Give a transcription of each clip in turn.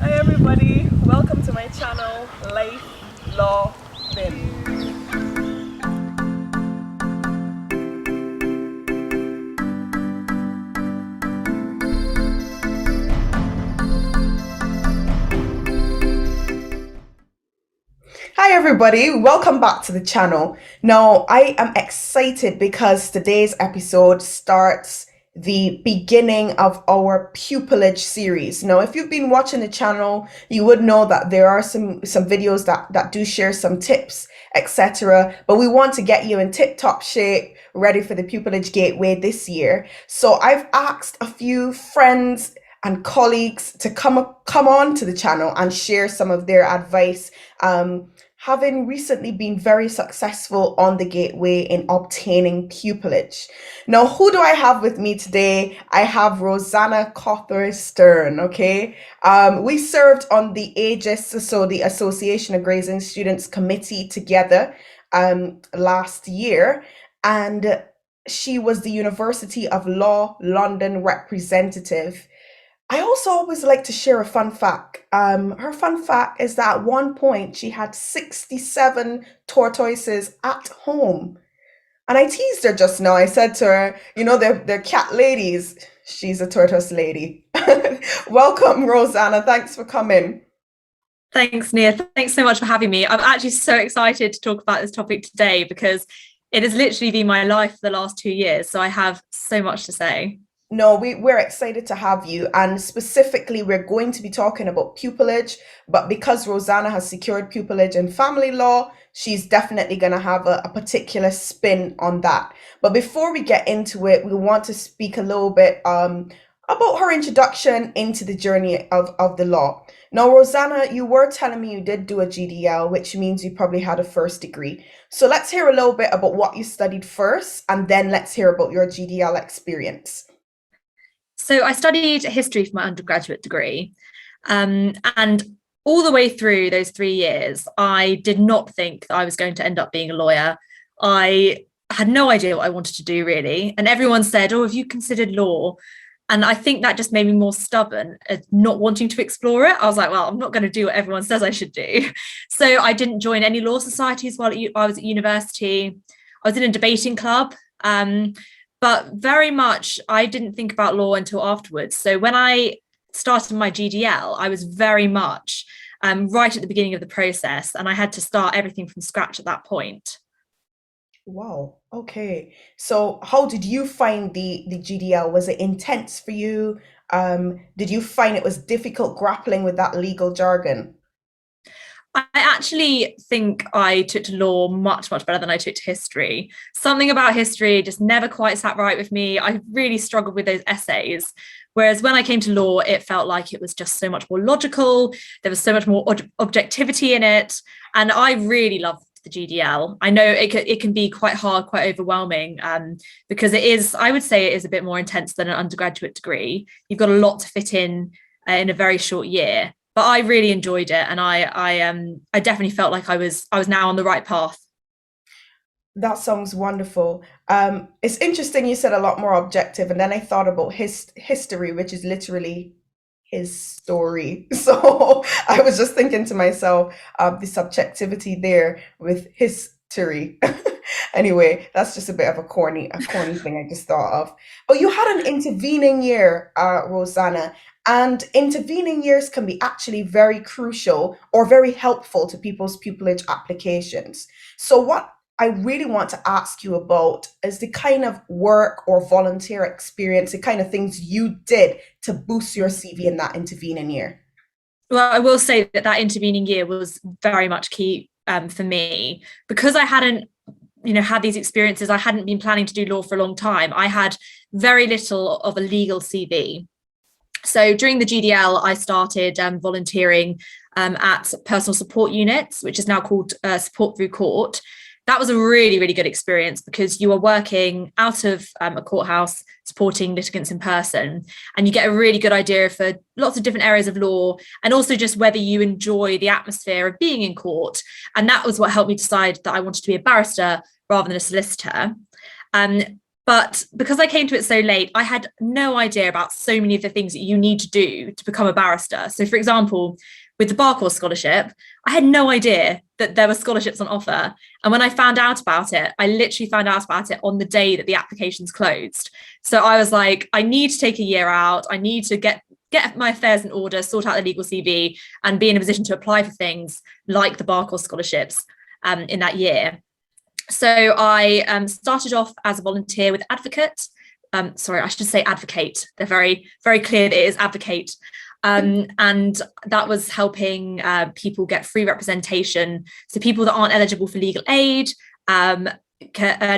Hi everybody, welcome to my channel, Life, Law, Bin. Hi everybody, welcome back to the channel. Now, I am excited because today's episode starts the beginning of our pupillage series. Now, if you've been watching the channel, you would know that there are some videos that do share some tips, etc. But we want to get you in tip-top shape, ready for the pupillage gateway this year. So I've asked a few friends and colleagues to come on to the channel and share some of their advice, having recently been very successful on the gateway in obtaining pupillage. Now, who do I have with me today? I have Roseanna Cawthray-Stern, okay? We served on the AGIS, so the Association of Grazing Students Committee, together last year, and she was the University of Law London representative. I also always like to share a fun fact. Her fun fact is that at one point she had 67 tortoises at home. And I teased her just now. I said to her, they're cat ladies. She's a tortoise lady. Welcome, Rosanna. Thanks for coming. Thanks, Nia. Thanks so much for having me. I'm actually so excited to talk about this topic today because it has literally been my life for the last 2 years. So I have so much to say. No, we're excited to have you. And specifically, we're going to be talking about pupillage. But because Rosanna has secured pupillage in family law, she's definitely going to have a particular spin on that. But before we get into it, we want to speak a little bit about her introduction into the journey of the law. Now, Rosanna, you were telling me you did do a GDL, which means you probably had a first degree. So let's hear a little bit about what you studied first, and then let's hear about your GDL experience. So I studied history for my undergraduate degree. And all the way through those 3 years, I did not think that I was going to end up being a lawyer. I had no idea what I wanted to do, really. And everyone said, "Oh, have you considered law?" And I think that just made me more stubborn at not wanting to explore it. I was like, well, I'm not going to do what everyone says I should do. So I didn't join any law societies while I was at university. I was in a debating club. But very much, I didn't think about law until afterwards. So when I started my GDL, I was very much right at the beginning of the process, and I had to start everything from scratch at that point. Wow. Okay. So how did you find the GDL? Was it intense for you? Did you find it was difficult grappling with that legal jargon? I actually think I took to law much, much better than I took to history. Something about history just never quite sat right with me. I really struggled with those essays. Whereas when I came to law, it felt like it was just so much more logical. There was so much more objectivity in it. And I really loved the GDL. I know it can be quite hard, quite overwhelming, because it is, I would say it is a bit more intense than an undergraduate degree. You've got a lot to fit in a very short year. But I really enjoyed it, and I definitely felt like I was now on the right path. That sounds wonderful. It's interesting you said a lot more objective, and then I thought about history, which is literally his story. So I was just thinking to myself, the subjectivity there with history. Anyway, that's just a bit of a corny thing I just thought of. But you had an intervening year, Rosanna, and intervening years can be actually very crucial or very helpful to people's pupillage applications. So what I really want to ask you about is the kind of work or volunteer experience, the kind of things you did to boost your CV in that intervening year. Well, I will say that that intervening year was very much key for me because I hadn't had these experiences. I hadn't been planning to do law for a long time. I had very little of a legal CV. So during the GDL, I started volunteering at personal support units, which is now called Support Through Court. That was a really, really good experience because you are working out of a courthouse supporting litigants in person, and you get a really good idea for lots of different areas of law and also just whether you enjoy the atmosphere of being in court. And that was what helped me decide that I wanted to be a barrister rather than a solicitor. But because I came to it so late, I had no idea about so many of the things that you need to do to become a barrister. So, for example, with the bar course scholarship, I had no idea that there were scholarships on offer. And when I found out about it, I literally found out about it on the day that the applications closed. So I was like, I need to take a year out. I need to get my affairs in order, sort out the legal CV, and be in a position to apply for things like the bar course scholarships in that year. So I started off as a volunteer with Advocate. Sorry, I should say Advocate. They're very, very clear that it is Advocate. And that was helping people get free representation. So people that aren't eligible for legal aid and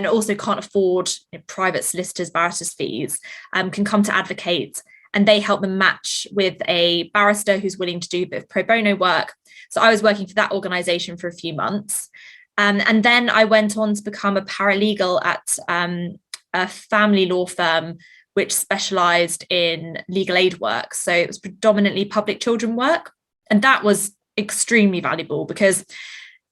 also can't afford private solicitors, barristers' fees can come to Advocate, and they help them match with a barrister who's willing to do a bit of pro bono work. So I was working for that organisation for a few months. And then I went on to become a paralegal at a family law firm which specialised in legal aid work. So it was predominantly public children work. And that was extremely valuable because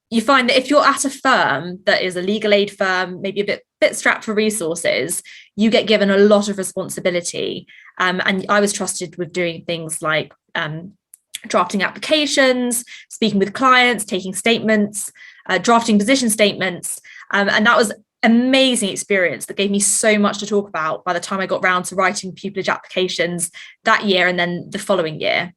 you find that if you're at a firm that is a legal aid firm, maybe a bit strapped for resources, you get given a lot of responsibility. And I was trusted with doing things like drafting applications, speaking with clients, taking statements, drafting position statements. And that was amazing experience that gave me so much to talk about by the time I got round to writing pupillage applications that year and then the following year.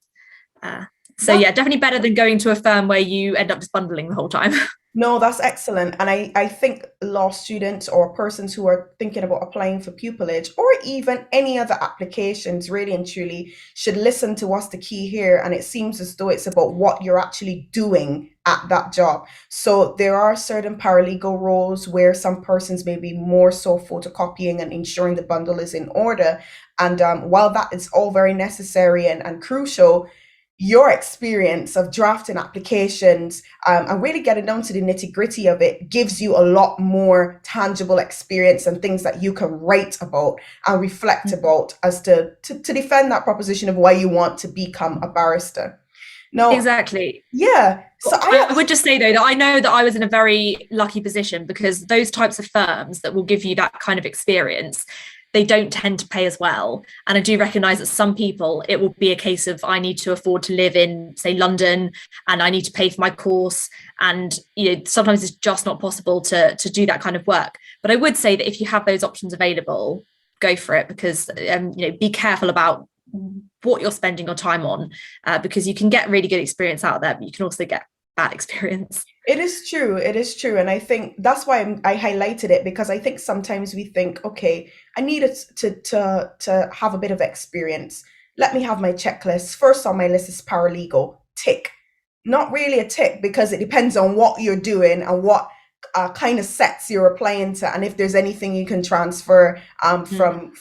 So yeah, definitely better than going to a firm where you end up just bundling the whole time. No, that's excellent. And I think law students or persons who are thinking about applying for pupillage or even any other applications really and truly should listen to what's the key here. And it seems as though it's about what you're actually doing at that job. So there are certain paralegal roles where some persons may be more so photocopying and ensuring the bundle is in order. And while that is all very necessary and crucial, your experience of drafting applications and really getting down to the nitty gritty of it gives you a lot more tangible experience and things that you can write about and reflect about as to defend that proposition of why you want to become a barrister. No, exactly. Yeah. So I would just say, though, that I know that I was in a very lucky position because those types of firms that will give you that kind of experience, they don't tend to pay as well. And I do recognise that some people, it will be a case of I need to afford to live in, say, London, and I need to pay for my course. And sometimes it's just not possible to do that kind of work. But I would say that if you have those options available, go for it because, be careful about what you're spending your time on because you can get really good experience out there, but you can also get bad experience. It is true. It is true. And I think that's why I highlighted it because I think sometimes we think, okay, I needed to have a bit of experience. Let me have my checklist. First on my list is paralegal. Tick. Not really a tick because it depends on what you're doing and what kind of sets you're applying to, and if there's anything you can transfer from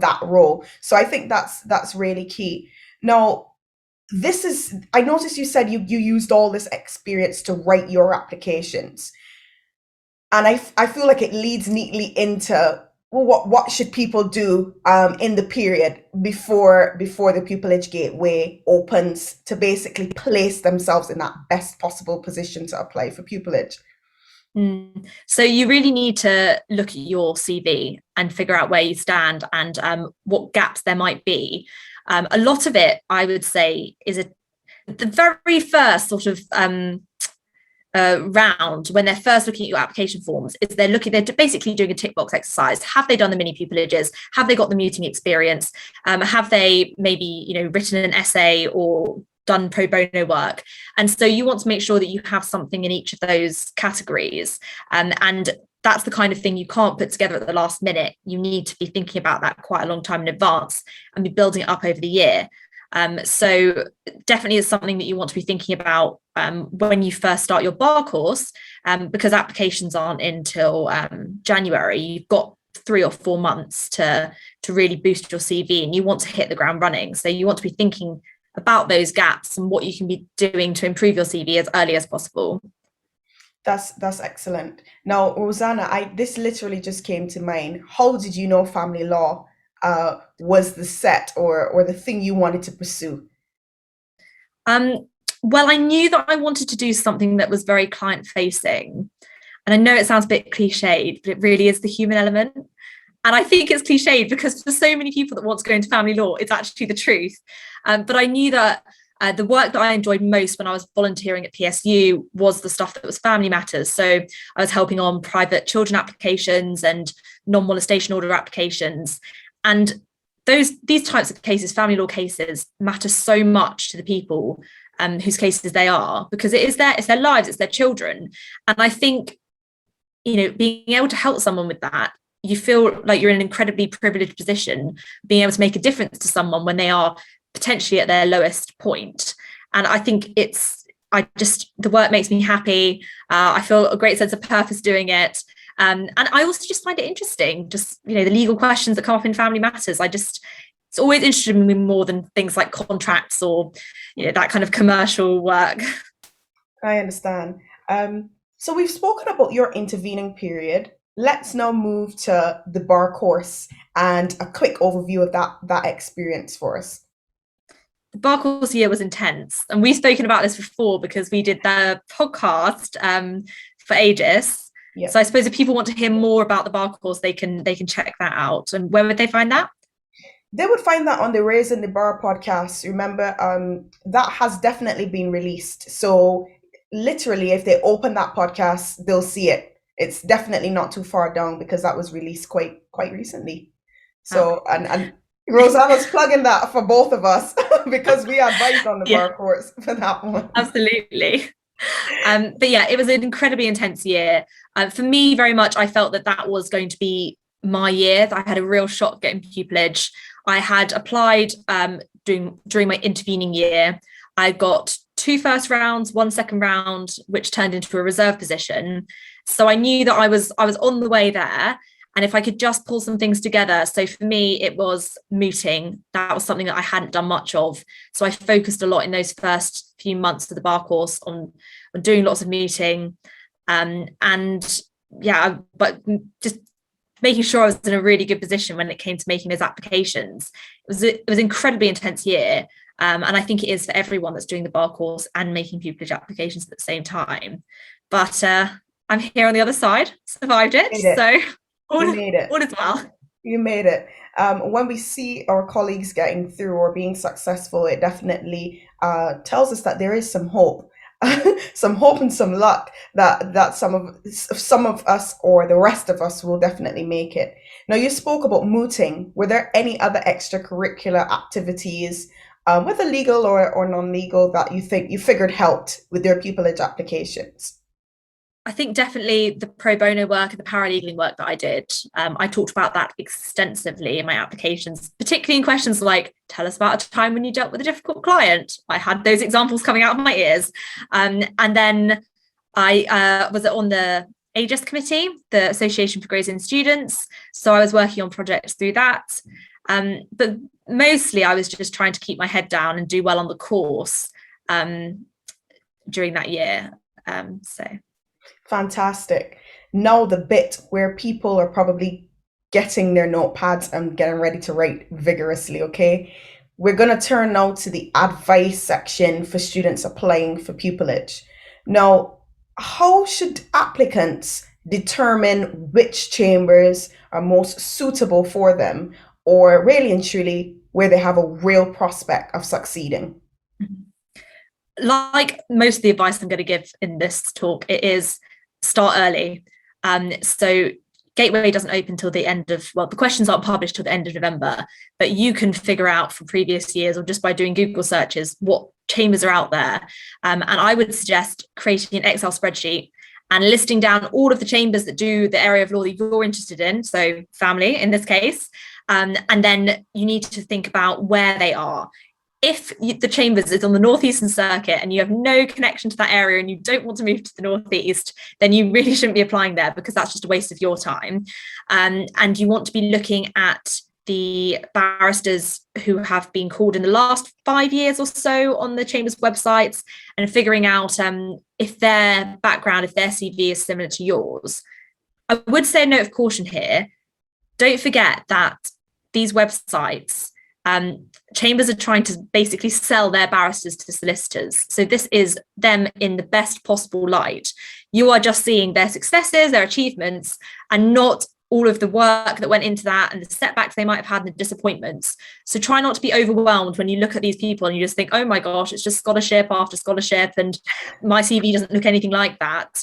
that role. So I think that's really key. Now, I noticed you said you used all this experience to write your applications. And I feel like it leads neatly into, well, what should people do in the period before the pupillage gateway opens to basically place themselves in that best possible position to apply for pupillage? So you really need to look at your CV and figure out where you stand and what gaps there might be. A lot of it, I would say, is the very first sort of round when they're first looking at your application forms is they're basically doing a tick box exercise. Have they done the mini pupillages? Have they got the muting experience? Have they maybe written an essay or done pro bono work? And so you want to make sure that you have something in each of those categories. And that's the kind of thing you can't put together at the last minute. You need to be thinking about that quite a long time in advance and be building it up over the year. So definitely is something that you want to be thinking about when you first start your bar course, because applications aren't until January. You've got 3 or 4 months to really boost your CV, and you want to hit the ground running. So you want to be thinking about those gaps and what you can be doing to improve your CV as early as possible. That's excellent. Now, Rosanna, this literally just came to mind. How did you know family law was the set or the thing you wanted to pursue? Well, I knew that I wanted to do something that was very client facing. And I know it sounds a bit cliched, but it really is the human element. And I think it's cliched because for so many people that want to go into family law, it's actually the truth. But I knew that the work that I enjoyed most when I was volunteering at PSU was the stuff that was family matters. So I was helping on private children applications and non-molestation order applications. And these types of cases, family law cases, matter so much to the people whose cases they are, because it's their lives, it's their children. And I think, being able to help someone with that, you feel like you're in an incredibly privileged position, being able to make a difference to someone when they are potentially at their lowest point. And I think the work makes me happy. I feel a great sense of purpose doing it. And I also just find it interesting, just, the legal questions that come up in family matters. It's always interested me more than things like contracts or, that kind of commercial work. I understand. So we've spoken about your intervening period. Let's now move to the bar course and a quick overview of that experience for us. The bar course year was intense, and we've spoken about this before because we did the podcast for ages. Yep. So I suppose if people want to hear more about the bar course, they can check that out. And where would they find that? They would find that on the Raising the Bar podcast. Remember, that has definitely been released. So literally, if they open that podcast, they'll see it. It's definitely not too far down because that was released quite recently. So, okay. and Rosanna's plugging that for both of us because we advised on the bar course for that one. Absolutely. But yeah, it was an incredibly intense year. For me, very much, I felt that was going to be my year. I had a real shot getting pupillage. I had applied during my intervening year. I got 2 first rounds, 1 second round, which turned into a reserve position. So I knew that I was on the way there. And if I could just pull some things together. So for me, it was mooting. That was something that I hadn't done much of. So I focused a lot in those first few months of the bar course on doing lots of mooting. But just making sure I was in a really good position when it came to making those applications. It was an incredibly intense year. And I think it is for everyone that's doing the bar course and making pupillage applications at the same time. But I'm here on the other side, survived it. So all is well. You made it. When we see our colleagues getting through or being successful, it definitely tells us that there is some hope. Some hope and some luck that some of us or the rest of us will definitely make it. Now, you spoke about mooting. Were there any other extracurricular activities, whether legal or non-legal, that you figured helped with your pupillage applications? I think definitely the pro bono work and the paralegaling work that I did. I talked about that extensively in my applications, particularly in questions like, tell us about a time when you dealt with a difficult client. I had those examples coming out of my ears. And then I was on the AGES committee, the Association for Graduate Students. So I was working on projects through that. But mostly I was just trying to keep my head down and do well on the course during that year. Fantastic. Now the bit where people are probably getting their notepads and getting ready to write vigorously, okay? We're going to turn now to the advice section for students applying for pupillage. Now, how should applicants determine which chambers are most suitable for them, or really and truly where they have a real prospect of succeeding? Like most of the advice I'm going to give in this talk, it is start early. So Gateway doesn't open till the end of, the questions aren't published till the end of November, but you can figure out from previous years or just by doing Google searches what chambers are out there. And I would suggest creating an Excel spreadsheet and listing down all of the chambers that do the area of law that you're interested in, so family in this case. And then you need to think about where they are. If the chambers is on the Northeastern Circuit and you have no connection to that area and you don't want to move to the Northeast, then you really shouldn't be applying there because that's just a waste of your time. And you want to be looking at the barristers who have been called in the last 5 years or so on the Chamber's websites and figuring out if their background, if their CV is similar to yours. I would say a note of caution here. Don't forget that these websites, chambers are trying to basically sell their barristers to solicitors. So this is them in the best possible light. You are just seeing their successes, their achievements, and not all of the work that went into that and the setbacks they might have had and the disappointments. So try not to be overwhelmed when you look at these people and you just think, oh my gosh, it's just scholarship after scholarship and my CV doesn't look anything like that.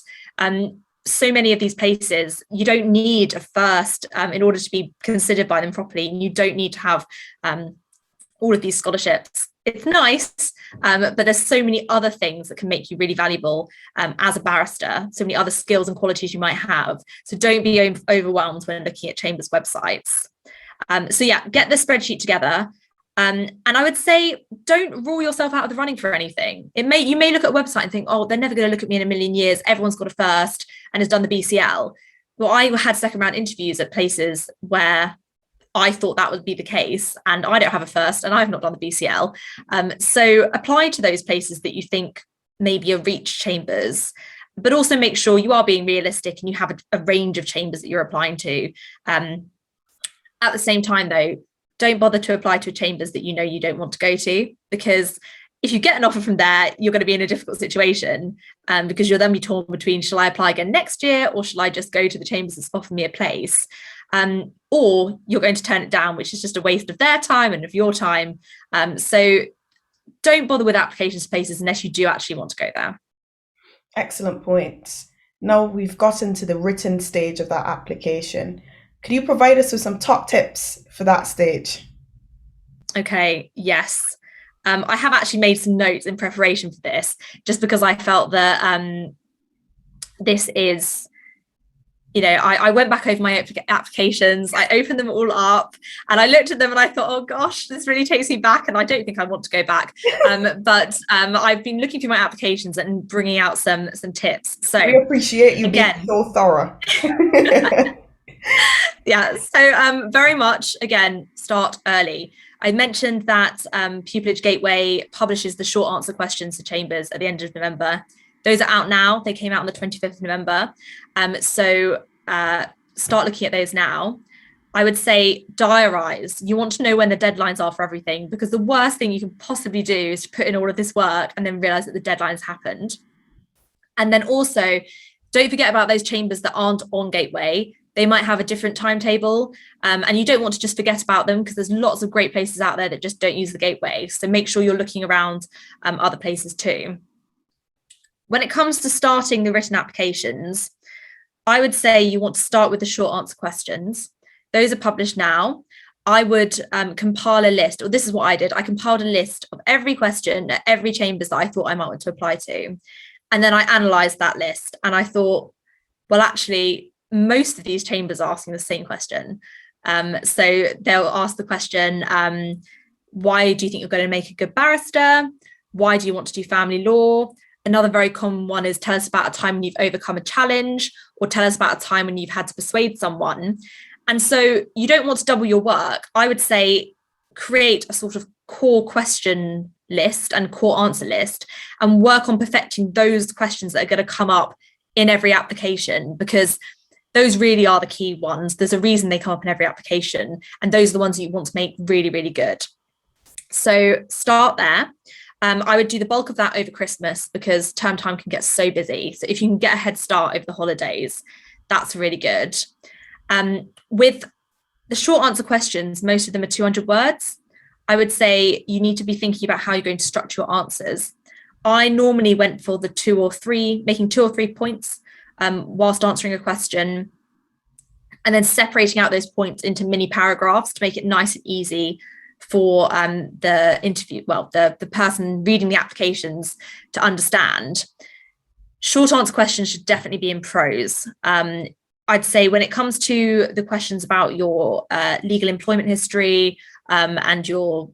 So many of these places, you don't need a first in order to be considered by them properly. And you don't need to have all of these scholarships. It's nice, but there's so many other things that can make you really valuable as a barrister, so many other skills and qualities you might have. So don't be overwhelmed when looking at Chambers websites. So yeah, get the spreadsheet together. And I would say, don't rule yourself out of the running for anything. You may look at a website and think, oh, they're never going to look at me in a million years. Everyone's got a first and has done the BCL. Well, I had second round interviews at places where I thought that would be the case, and I don't have a first and I've not done the BCL. So apply to those places that you think maybe are reach chambers, but also make sure you are being realistic and you have a range of chambers that you're applying to. At the same time, though, don't bother to apply to chambers that you know you don't want to go to, because if you get an offer from there, you're going to be in a difficult situation, because you'll then be torn between, shall I apply again next year or shall I just go to the chambers that's offered me a place? Or you're going to turn it down, which is just a waste of their time and of your time. So don't bother with applications to places unless you do actually want to go there. Excellent point. Now we've gotten to the written stage of that application. Could you provide us with some top tips for that stage? Okay, yes. I have actually made some notes in preparation for this, just because I felt that this is, I went back over my applications, I opened them all up and I looked at them and I thought, oh gosh, this really takes me back and I don't think I want to go back. But I've been looking through my applications and bringing out some tips. So we appreciate you being so thorough. Yeah, so very much, again, start early. I mentioned that Pupillage Gateway publishes the short answer questions to chambers at the end of November. Those are out now. They came out on the 25th of November. So start looking at those now. I would say diarise. You want to know when the deadlines are for everything, because the worst thing you can possibly do is to put in all of this work and then realise that the deadline's happened. And then also, don't forget about those chambers that aren't on Gateway. They might have a different timetable, and you don't want to just forget about them, because there's lots of great places out there that just don't use the Gateway. So make sure you're looking around other places too. When it comes to starting the written applications, I would say you want to start with the short answer questions. Those are published now. I would compile a list, or this is what I did. I compiled a list of every question at every chambers that I thought I might want to apply to. And then I analysed that list and I thought, well, actually, most of these chambers are asking the same question. So they'll ask the question, why do you think you're going to make a good barrister? Why do you want to do family law? Another very common one is, tell us about a time when you've overcome a challenge, or tell us about a time when you've had to persuade someone. And so you don't want to double your work. I would say create a sort of core question list and core answer list and work on perfecting those questions that are going to come up in every application, because those really are the key ones. There's a reason they come up in every application, and those are the ones that you want to make really, really good. So start there. I would do the bulk of that over Christmas, because term time can get so busy. So if you can get a head start over the holidays, that's really good. With the short answer questions, most of them are 200 words. I would say you need to be thinking about how you're going to structure your answers. I normally went for the making 2 or 3 points whilst answering a question, and then separating out those points into mini paragraphs to make it nice and easy for the person reading the applications to understand. Short answer questions should definitely be in prose. I'd say when it comes to the questions about your legal employment history and your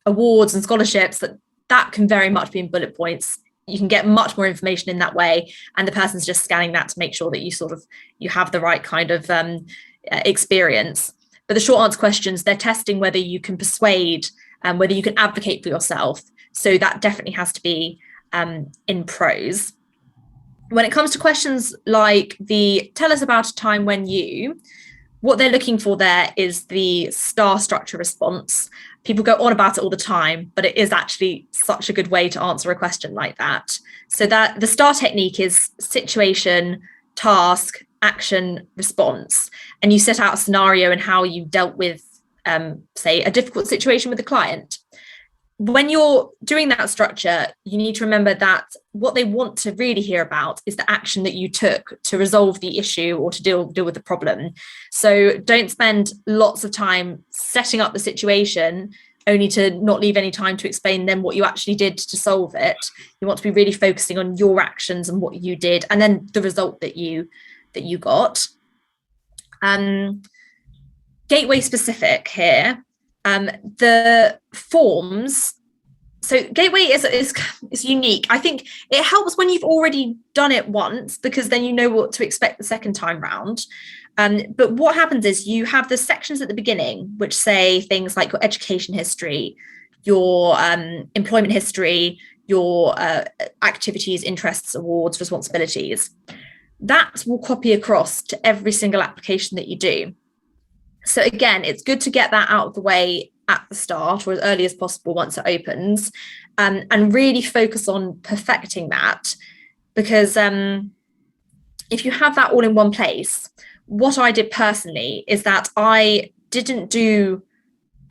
awards and scholarships, that can very much be in bullet points. You can get much more information in that way, and the person's just scanning that to make sure that you have the right kind of experience. But the short answer questions, they're testing whether you can persuade and whether you can advocate for yourself. So that definitely has to be in prose. When it comes to questions like tell us about a time when what they're looking for there is the S.T.A.R structure response. People go on about it all the time, but it is actually such a good way to answer a question like that. So that the S.T.A.R technique is situation, task, action, response, and you set out a scenario and how you dealt with, say, a difficult situation with a client. When you're doing that structure, you need to remember that what they want to really hear about is the action that you took to resolve the issue or to deal with the problem. So don't spend lots of time setting up the situation only to not leave any time to explain then what you actually did to solve it. You want to be really focusing on your actions and what you did, and then the result that you got. Gateway specific here. The forms, so Gateway is unique. I think it helps when you've already done it once, because then you know what to expect the second time round. But what happens is you have the sections at the beginning which say things like your education history, your employment history, your activities, interests, awards, responsibilities. That will copy across to every single application that you do. So again, it's good to get that out of the way at the start, or as early as possible once it opens, and really focus on perfecting that. Because if you have that all in one place, what I did personally is that I didn't do,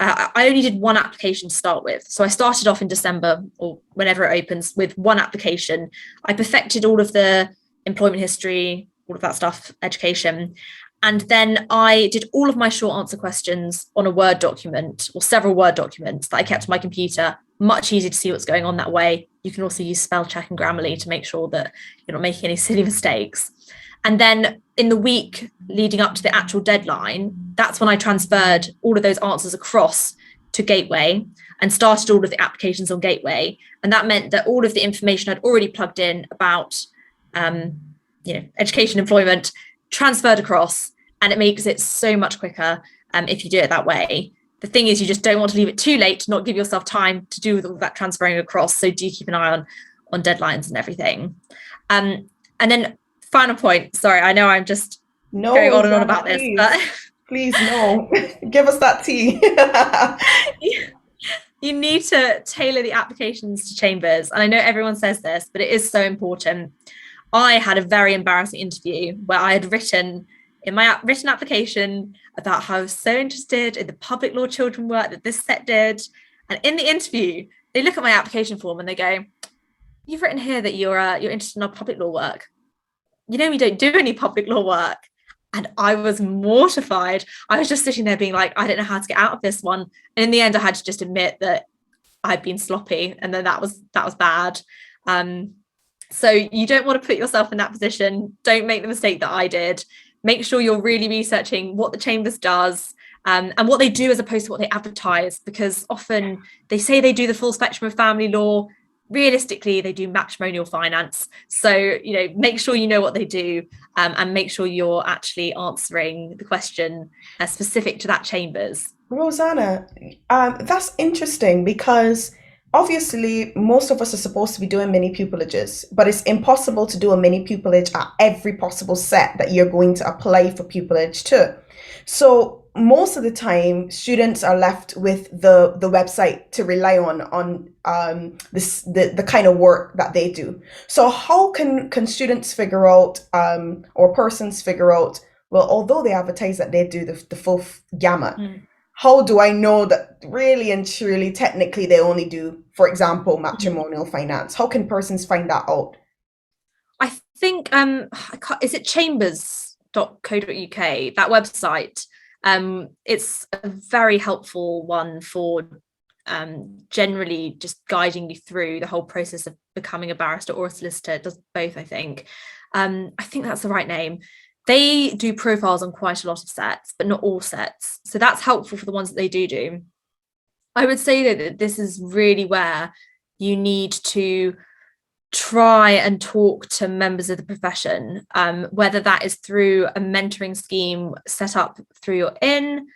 I only did one application to start with. So I started off in December or whenever it opens with one application. I perfected all of the employment history, all of that stuff, education. And then I did all of my short answer questions on a Word document, or several Word documents that I kept on my computer. Much easier to see what's going on that way. You can also use spell check and Grammarly to make sure that you're not making any silly mistakes. And then in the week leading up to the actual deadline, that's when I transferred all of those answers across to Gateway and started all of the applications on Gateway. And that meant that all of the information I'd already plugged in about education, employment, transferred across, and it makes it so much quicker if you do it that way. The thing is, you just don't want to leave it too late to not give yourself time to do all that transferring across. So do keep an eye on deadlines and everything. And then final point, sorry, I know I'm just going on and on about this, but please no. Give us that tea. You need to tailor the applications to chambers. And I know everyone says this, but it is so important. I had a very embarrassing interview where I had written in my written application about how I was so interested in the public law children work that this set did. And in the interview, they look at my application form and they go, "You've written here that you're interested in our public law work. You know, we don't do any public law work." And I was mortified. I was just sitting there being like, I don't know how to get out of this one. And in the end, I had to just admit that I'd been sloppy, and then that was bad. So you don't want to put yourself in that position. Don't make the mistake that I did. Make sure you're really researching what the Chambers does and what they do as opposed to what they advertise, because often they say they do the full spectrum of family law. Realistically, they do matrimonial finance. So, make sure you know what they do and make sure you're actually answering the question specific to that Chambers. Rosanna, that's interesting, because obviously most of us are supposed to be doing mini pupillages, but it's impossible to do a mini pupillage at every possible set that you're going to apply for pupillage to. So most of the time, students are left with the website to rely on the kind of work that they do. So how can students figure out, or persons figure out, well, although they advertise that they do the full gamut, how do I know that really and truly, technically, they only do, for example, matrimonial finance? How can persons find that out? I think, is it chambers.co.uk, that website? It's a very helpful one for generally just guiding you through the whole process of becoming a barrister or a solicitor. It does both, I think. I think that's the right name. They do profiles on quite a lot of sets, but not all sets. So that's helpful for the ones that they do. I would say that this is really where you need to try and talk to members of the profession, whether that is through a mentoring scheme set up through your inn,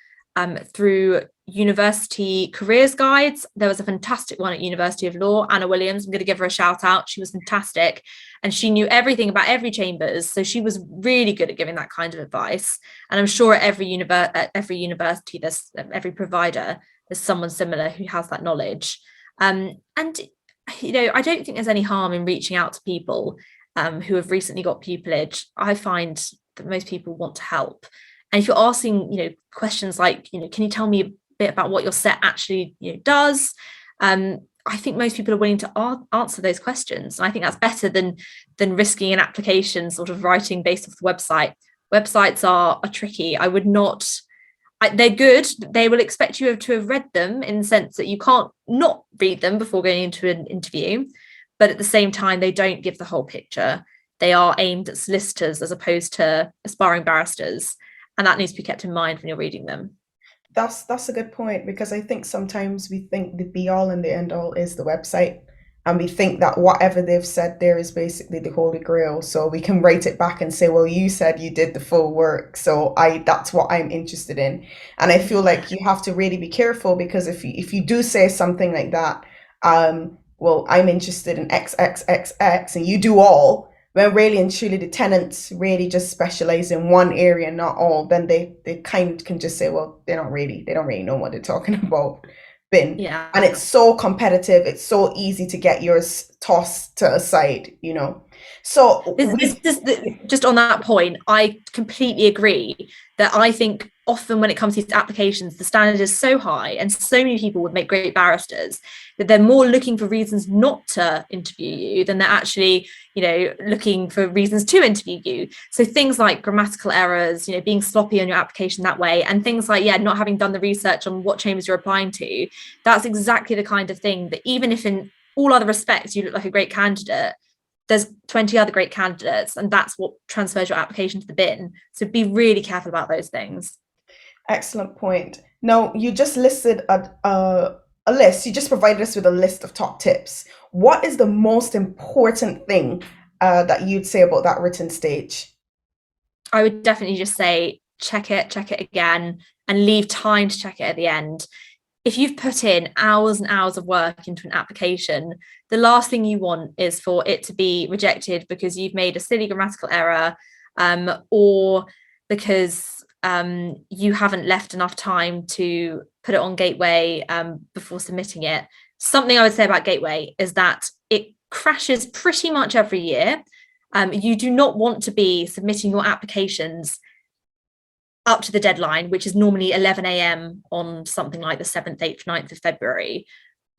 through university careers guides. There was a fantastic one at University of Law, Anna Williams. I'm going to give her a shout out. She was fantastic, and she knew everything about every Chambers, so she was really good at giving that kind of advice. And I'm sure at every university, there's every provider, there's someone similar who has that knowledge. And I don't think there's any harm in reaching out to people who have recently got pupillage. I find that most people want to help. And if you're asking, questions like, can you tell me a bit about what your set actually, does? I think most people are willing to answer those questions. And I think that's better than risking an application sort of writing based off the website. Websites are tricky. I would not. They're good. They will expect you to have read them, in the sense that you can't not read them before going into an interview. But at the same time, they don't give the whole picture. They are aimed at solicitors as opposed to aspiring barristers. And that needs to be kept in mind when you're reading them. That's a good point, because I think sometimes we think the be all and the end all is the website, and we think that whatever they've said there is basically the Holy Grail. So we can write it back and say, well, you said you did the full work, so that's what I'm interested in. And I feel like you have to really be careful, because if you do say something like that, well, I'm interested in X X X X, and you do all, when really and truly the tenants really just specialize in one area, not all, then they kind of can just say, well, they don't really know what they're talking about. Bin. Yeah. And it's so competitive, it's so easy to get yours tossed to a side, So just on that point, I completely agree that I think often when it comes to these applications, the standard is so high and so many people would make great barristers that they're more looking for reasons not to interview you than they're actually, looking for reasons to interview you. So things like grammatical errors, being sloppy on your application that way, and things like, not having done the research on what chambers you're applying to, that's exactly the kind of thing that even if in all other respects you look like a great candidate, there's 20 other great candidates, and that's what transfers your application to the bin. So be really careful about those things. Excellent point. Now, you just listed a list. You just provided us with a list of top tips. What is the most important thing that you'd say about that written stage? I would definitely just say check it again, and leave time to check it at the end. If you've put in hours and hours of work into an application, the last thing you want is for it to be rejected because you've made a silly grammatical error, or because you haven't left enough time to put it on Gateway before submitting it. Something I would say about Gateway is that it crashes pretty much every year. You do not want to be submitting your applications up to the deadline, which is normally 11 a.m. on something like the 7th, 8th, 9th of February.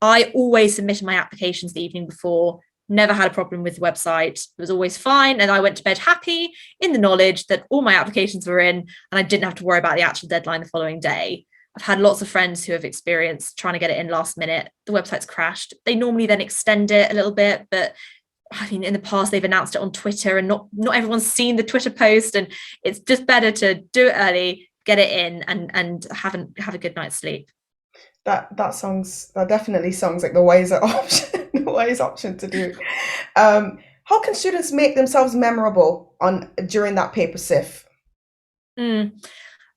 I always submitted my applications the evening before, never had a problem with the website. It was always fine. And I went to bed happy in the knowledge that all my applications were in and I didn't have to worry about the actual deadline the following day. I've had lots of friends who have experienced trying to get it in last minute. The website's crashed. They normally then extend it a little bit, but I mean, in the past, they've announced it on Twitter and not everyone's seen the Twitter post, and it's just better to do it early, get it in, and have a good night's sleep. That definitely sounds like the wiser option, the wise option to do. How can students make themselves memorable during that paper SIF?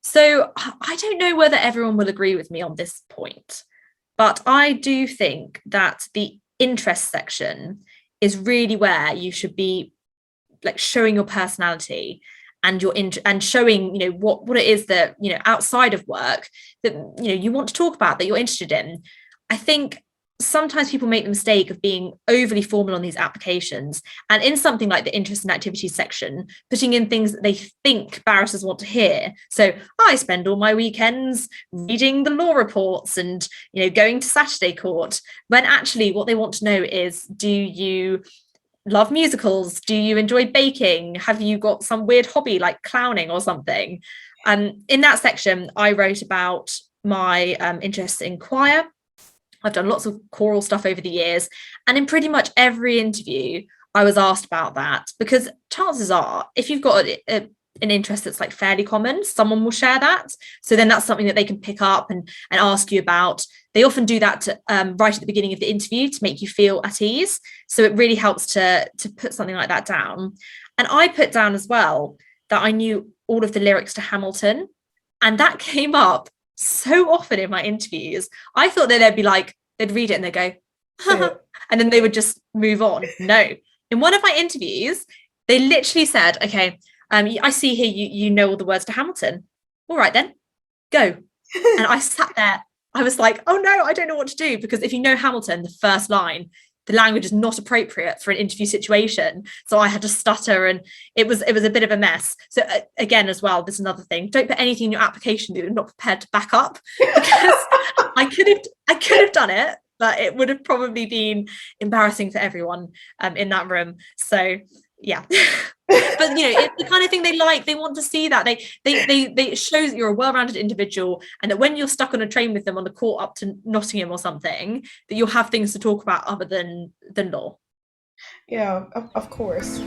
So I don't know whether everyone will agree with me on this point, but I do think that the interest section is really where you should be like showing your personality and and showing what it is that outside of work that you want to talk about, that you're interested in. I think sometimes people make the mistake of being overly formal on these applications, and in something like the interest and activities section, putting in things that they think barristers want to hear. So I spend all my weekends reading the law reports and going to Saturday court, when actually what they want to know is, do you love musicals? Do you enjoy baking? Have you got some weird hobby like clowning or something? In that section, I wrote about my interest in choir. I've done lots of choral stuff over the years, and in pretty much every interview I was asked about that, because chances are if you've got an interest that's like fairly common, someone will share that. So then that's something that they can pick up and ask you about. They often do that to, right at the beginning of the interview to make you feel at ease. So it really helps to put something like that down. And I put down as well that I knew all of the lyrics to Hamilton, and that came up so often in my interviews. I thought that they'd read it and they'd go, and then they would just move on. No. In one of my interviews, they literally said, okay, I see here you know all the words to Hamilton. All right, then, go. And I sat there. I was like, oh no, I don't know what to do, because if you know Hamilton, the first line the language is not appropriate for an interview situation. So I had to stutter, and it was a bit of a mess. So again, as well, there's another thing: don't put anything in your application that you're not prepared to back up, because I could have done it, but it would have probably been embarrassing for everyone in that room. So yeah. But it's the kind of thing they like. They want to see that they show that you're a well-rounded individual, and that when you're stuck on a train with them on the court up to Nottingham or something, that you'll have things to talk about other than law. Yeah, of course.